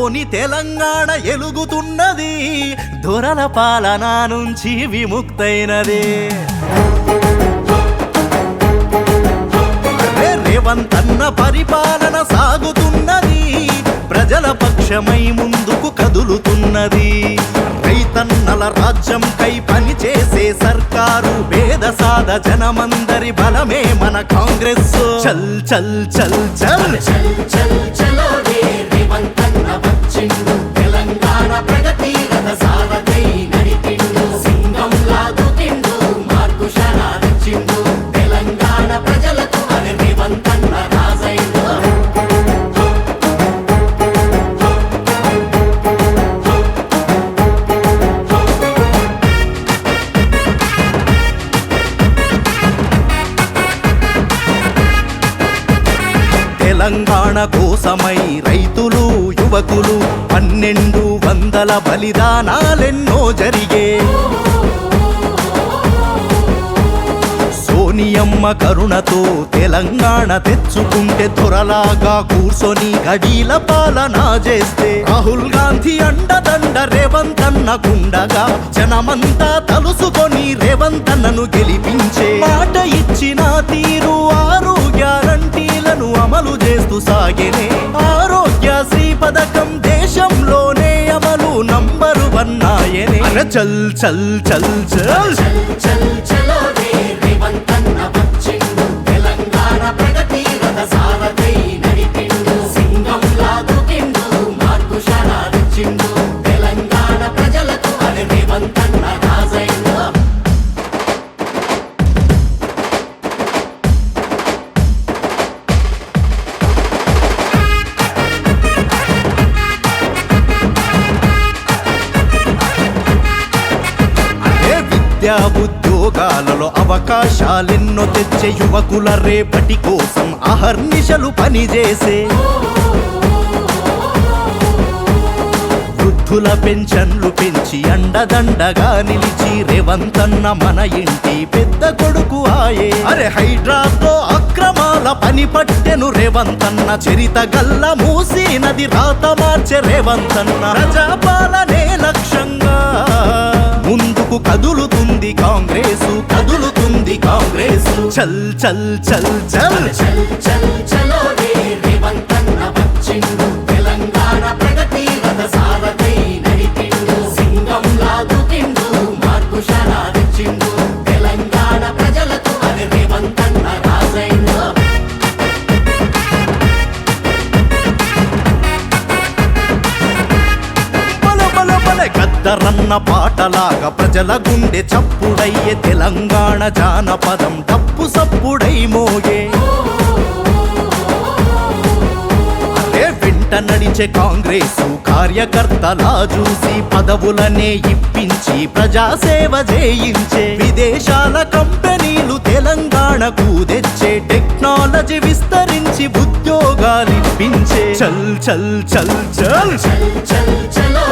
తోని తెలంగాణ ఎలుగుతున్నది, దొరల పాలన నుంచి విముక్తైనది. రేవంత్ అన్న పరిపాలన సాగుతున్నది, ప్రజల పక్షమై ముందుకు కదులుతున్నది. రైతన్నల రాజ్యంకై పనిచేసే సర్కారు, పేద సాద జనమందరి బలమే మన కాంగ్రెస్. చల్ చల్ చల్ చల్ చల్ చలో రే రేవంత్ అన్న వచ్చిండు, తెలంగాణ ప్రగతి రథ సారథై నడిపిండు. సింగంలా దూకిండు, మార్కు షరాదిచ్చిండు, తెలంగాణ ప్రజలకు మన రేవంత్ అన్న రాజైండు. తెలంగాణ కోసమై రైతులు యువకులు 1200 బలిదానాలెన్నో జరిగే. సోనియమ్మ కరుణతో తెలంగాణ తెచ్చుకుంటే, దొరలాగా కూర్చొని గడీల పాలన చేస్తే, రాహుల్ గాంధీ అండదండ రేవంత్ అన్నకుండగా, జనమంతా తలుసుకొని రేవంత్ అన్నను గెలిపించే. మాట ఇచ్చిన తీరు 6 గ్యారంటీలను అమలు చేస్తూ సాగేనే. ఆరోగ్యశ్రీ పథకం దేశంలోనే అమలు నంబర్ 1 ఆయనే. చల్ చల్ చల్ చల్ చల్ చలో రే రేవంత్ అన్న వచ్చిండు, తెలంగాణ ప్రగతి రథ సారథై నడిపిండు. సింగంలా దూకిండు, మార్కు షరాదిచ్చిండు, తెలంగాణ ప్రజలకు మన రేవంత్ అన్న రాజైండు. విద్యా ఉద్యోగాలలో అవకాశాలెన్నో తెచ్చే, యువకుల రేపటి కోసం అహర్నిశలు పనిచేసే. వృద్ధుల పెన్షన్లు పెంచి అండదండగా నిలిచి, రేవంత్ అన్న మన ఇంటి పెద్ద కొడుకు ఆయే. హైడ్రాతో అక్రమాల పని పట్టెను రేవంత్ అన్న, చరిత గల్ల మూసీ నది రాత మార్చే రేవంత్ అన్న. ప్రజాపాలనే లక్ష్యంగా ముందుకు కదులుతుంది కాంగ్రెసు, కదులుతుంది కాంగ్రెసు. చల్ చల్ చల్ చల్ చల్ చలో రే రేవంత్ అన్న వచ్చిండు, తెలంగాణ ప్రగతి రథ సారథై నడిపిండు. సింగంలా దూకిండు, మార్కు షరాదిచ్చిండు, తెలంగాణ ప్రజలకు మన రేవంత్ అన్న రాజైండు. గద్దరన్న పాటలాగా ప్రజల గుండె చప్పుడయ్యే, తెలంగాణ జానపదం డప్పు సప్పుడై మోగే. వెంట నడిచే కాంగ్రెసు కార్యకర్తలా చూసి, పదవులనే ఇప్పించి ప్రజాసేవ చేయించే. విదేశాల కంపెనీలు తెలంగాణకు తెచ్చే, టెక్నాలజీ విస్తరించి ఉద్యోగాలిప్పించే. చల్ చల్ చల్ చల్ చల్ చలో